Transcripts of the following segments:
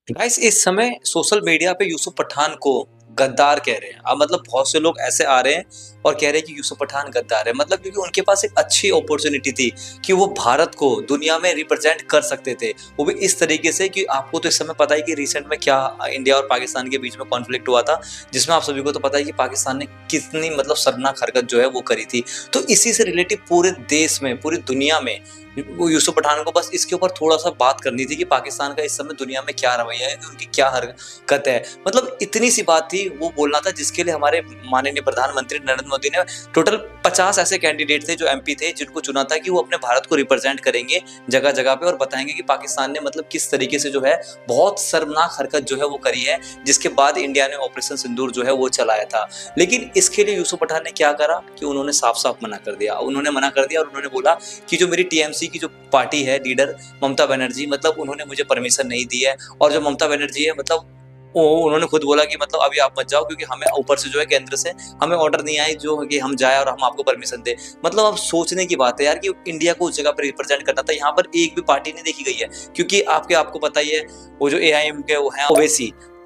Guys इस समय social media पे यूसुफ पठान को गद्दार कह रहे हैं। अब मतलब बहुत से लोग ऐसे आ रहे हैं और कह रहे हैं कि यूसुफ पठान गद्दार है। मतलब क्योंकि उनके पास एक अच्छी अपॉर्चुनिटी थी कि वो भारत को दुनिया में रिप्रेजेंट कर सकते थे, वो भी इस तरीके से कि आपको तो इस समय पता है कि रिसेंट में क्या इंडिया और पाकिस्तान के बीच में कॉन्फ्लिक्ट हुआ था, जिसमें आप सभी को तो पता है कि पाकिस्तान ने कितनी मतलब शर्मनाक हरकत जो है वो करी थी। तो इसी से रिलेटिव पूरे देश में, पूरी दुनिया में वो यूसुफ पठान को बस इसके ऊपर थोड़ा सा बात करनी थी कि पाकिस्तान का इस समय दुनिया में क्या रवैया है, उनकी क्या हरकत है। मतलब इतनी सी बात थी, वो बोलना था, जिसके लिए हमारे माननीय प्रधानमंत्री नरेंद्र मोदी ने टोटल 50 ऐसे कैंडिडेट थे जो एमपी थे, जिनको चुना था कि वो अपने भारत को रिप्रेजेंट करेंगे जगह जगह पे और बताएंगे कि पाकिस्तान ने मतलब किस तरीके से जो है बहुत शर्मनाक हरकत जो है वो करी है, जिसके बाद इंडिया ने ऑपरेशन सिंदूर जो है वो चलाया था। लेकिन इसके लिए यूसुफ पठान ने क्या करा कि उन्होंने साफ साफ मना कर दिया। उन्होंने मना कर दिया और उन्होंने बोला कि जो मेरी टीएमसी की जो पार्टी है, लीडर ममता बनर्जी, मतलब उन्होंने मुझे परमिशन नहीं दी है। और जो ममता बनर्जी है, मतलब उन्होंने खुद बोला कि मतलब अभी आप मत जाओ, क्योंकि हमें ऊपर से जो है केंद्र से हमें ऑर्डर नहीं आई जो कि हम जाए और हम आपको परमिशन दे। मतलब अब सोचने की बात है यार कि इंडिया को उस जगह पर रिप्रेजेंट करना था, यहाँ पर एक भी पार्टी नहीं देखी गई है। क्योंकि आपको पता ही है वो जो एआईएम के वो हैं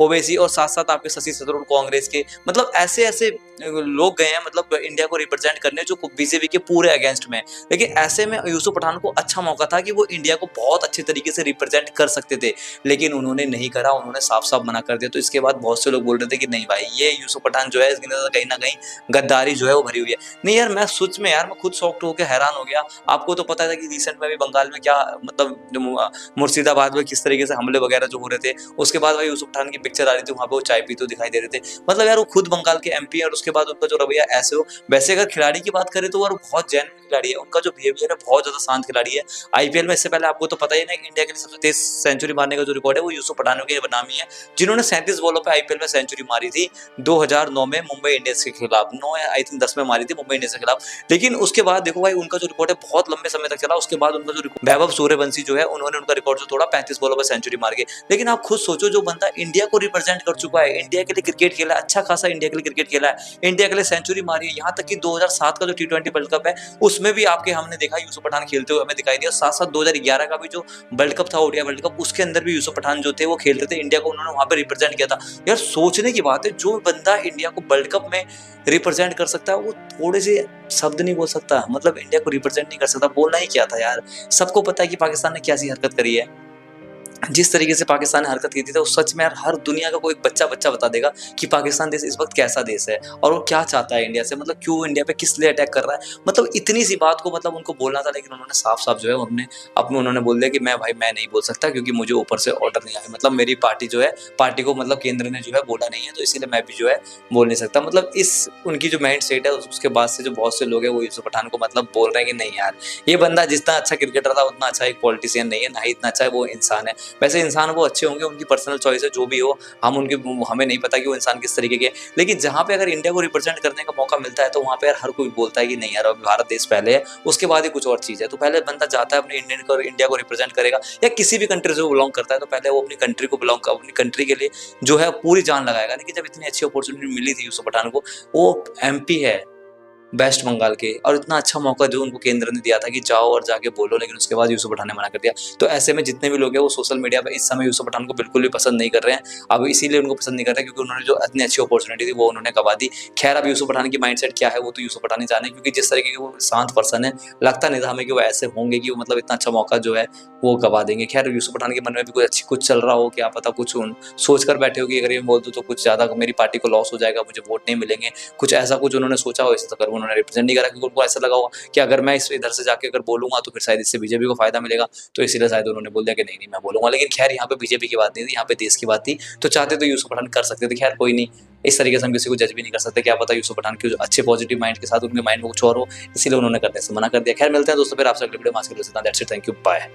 ओवैसी और साथ साथ आपके शशि थरूर कांग्रेस के, मतलब ऐसे ऐसे लोग गए हैं मतलब इंडिया को रिप्रेजेंट करने जो बीजेपी के पूरे अगेंस्ट में। लेकिन ऐसे में यूसुफ पठान को अच्छा मौका था कि वो इंडिया को बहुत अच्छे तरीके से रिप्रेजेंट कर सकते थे, लेकिन उन्होंने नहीं करा, उन्होंने साफ साफ मना कर दिया। तो इसके बाद बहुत से लोग बोल रहे थे कि नहीं भाई, ये यूसुफ पठान जो है इसके अंदर कहीं ना कहीं गद्दारी जो है वो भरी हुई है। नहीं यार, मैं सच में यार मैं खुद शॉक्ड होकर हैरान हो गया। आपको तो पता था कि रिसेंट में भी बंगाल में क्या मतलब मुर्शिदाबाद में किस तरीके से हमले वगैरह जो हो रहे थे, उसके बाद भाई यूसुफ पठान की पिक्चर आ रही थी, वहां पे वो चाय पीते दिखाई दे रहे थे। मतलब यार वो खुद बंगाल के एमपी है और उसके बाद उनका जो रवैया ऐसे हो। वैसे अगर खिलाड़ी की बात करें तो वो बहुत जेन्युइन खिलाड़ी है, उनका जो बिहेवियर है बहुत ज्यादा शांत खिलाड़ी है। आईपीएल में इससे पहले आपको तो पता ही ना, इंडिया के लिए सबसे तेज सेंचुरी मारने का जो रिकॉर्ड है वो यूसुफ पठान के नामी है, जिन्होंने 37 बॉलों पे आईपीएल में सेंचुरी मारी थी 2009 में मुंबई इंडियंस के खिलाफ। 9 या आई थिंक 10 में मारी थी मुंबई इंडियंस के खिलाफ। लेकिन उसके बाद देखो भाई, उनका जो रिकॉर्ड है बहुत लंबे समय तक चला। उसके बाद उनका जो वैभव सूर्यवंशी जो है, उन्होंने उनका रिकॉर्ड जो तोड़ा 35 बॉलों पर सेंचुरी मार के। लेकिन आप खुद सोचो, जो बंदा इंडिया को रिप्रेजेंट कर चुका है, इंडिया के लिए क्रिकेट खेला, अच्छा खासा इंडिया के लिए क्रिकेट खेला है, इंडिया के लिए सेंचुरी मारी है, यहाँ तक कि 2007 का जो टी20 वर्ल्ड कप है उसमें भी आपके हमने देखा यूसुफ पठान खेलते हुए हमें दिखाई दिया। साथ साथ 2011 का भी जो वर्ल्ड कप था, ओडीआई वर्ल्ड कप, उसके अंदर भी यूसुफ पठान जो थे वो खेलते थे, इंडिया को उन्होंने वहां पे रिप्रेजेंट किया था। यार सोचने की बात है, जो बंदा इंडिया को वर्ल्ड कप में रिप्रेजेंट कर सकता है वो थोड़े से शब्द नहीं बोल सकता, मतलब इंडिया को रिप्रेजेंट नहीं कर सकता। बोलना ही क्या था यार। सबको पता है कि पाकिस्तान ने कैसी हरकत करी है, जिस तरीके से पाकिस्तान ने हरकत की थी, तो सच में यार हर दुनिया का कोई बच्चा बता देगा कि पाकिस्तान देश इस वक्त कैसा देश है और वो क्या चाहता है इंडिया से, मतलब क्यों इंडिया पे किस लिए अटैक कर रहा है। मतलब इतनी सी बात को मतलब उनको बोलना था, लेकिन उन्होंने साफ साफ जो है अपने उन्होंने बोल दिया कि मैं नहीं बोल सकता, क्योंकि मुझे ऊपर से ऑर्डर नहीं आया। मतलब मेरी पार्टी जो है, पार्टी को मतलब केंद्र ने जो है बोला नहीं है, तो इसीलिए मैं भी जो है बोल नहीं सकता। मतलब इस उनकी जो माइंड सेट है, उसके बाद से जो बहुत से लोग हैं वो यूसुफ पठान को मतलब बोल रहे हैं कि नहीं यार, ये बंदा जितना अच्छा क्रिकेटर था उतना अच्छा एक पॉलिटिशियन नहीं है, ना ही इतना अच्छा वो इंसान है। वैसे इंसान वो अच्छे होंगे, उनकी पर्सनल चॉइस है, जो भी हो, हमें नहीं पता कि वो इंसान किस तरीके के। लेकिन जहां पे अगर इंडिया को रिप्रेजेंट करने का मौका मिलता है तो वहां पे यार हर कोई बोलता है कि नहीं यार, अभी भारत देश पहले है, उसके बाद ही कुछ और चीज है। तो पहले बंदा जाता है अपने इंडिया को रिप्रेजेंट करेगा, या किसी भी कंट्री से बिलोंग करता है तो पहले वो अपनी कंट्री के लिए जो है पूरी जान लगाएगा। लेकिन जब इतनी अच्छी अपॉर्चुनिटी मिली थी यूसुफ पठान को, वो एमपी है वेस्ट बंगाल के, और इतना अच्छा मौका जो उनको केंद्र ने दिया था कि जाओ और जाके बोलो, लेकिन उसके बाद यूसुफ पठान ने मना कर दिया। तो ऐसे में जितने भी लोग हैं वो सोशल मीडिया पे इस समय यूसुफ पठान को बिल्कुल भी पसंद नहीं कर रहे हैं। अब इसीलिए उनको पसंद नहीं कर रहे क्योंकि उन्होंने जो इतनी अच्छी अपॉर्चुनिटी थी वो उन्होंने गवा दी। खैर, अब यूसुफ पठान की माइंडसेट क्या है वो तो यूसुफ पठान ही जाने, क्योंकि जिस तरीके के वो शांत पर्सन है, लगता नहीं था हमें कि वो ऐसे होंगे कि वो मतलब इतना अच्छा मौका जो है वो गवा देंगे। खैर, यूसुफ पठान के मन में भी कुछ चल रहा हो, क्या पता कुछ सोच कर बैठे हो कि अगर ये बोल दूं तो कुछ ज्यादा मेरी पार्टी को लॉस हो जाएगा, मुझे वोट नहीं मिलेंगे, कुछ ऐसा कुछ उन्होंने सोचा हो। इस तरह उन्होंने रिप्रेजेंट नहीं करा, उनको ऐसा लगा होगा कि अगर मैं इस इधर से जाके अगर बोलूंगा तो फिर शायद इससे बीजेपी को फायदा मिलेगा, तो इसीलिए शायद उन्होंने बोल दिया कि नहीं मैं बोलूंगा। लेकिन खैर, यहाँ पे बीजेपी की बात नहीं थी, यहाँ पे देश की बात थी। तो चाहते तो यूसुफ पठान कर सकते थे। खैर कोई नहीं, इस तरीके से हम किसी को जज भी नहीं कर सकते। क्या पता यूसुफ पठान के अच्छे पॉजिटिव माइंड के साथ उनके माइंड में कुछ और हो, इसीलिए उन्होंने करने से मना कर दिया। खैर, मिलते हैं दोस्तों फिर आपसे अगले वीडियो में। आज के लिए इतना, that's it, thank you, bye.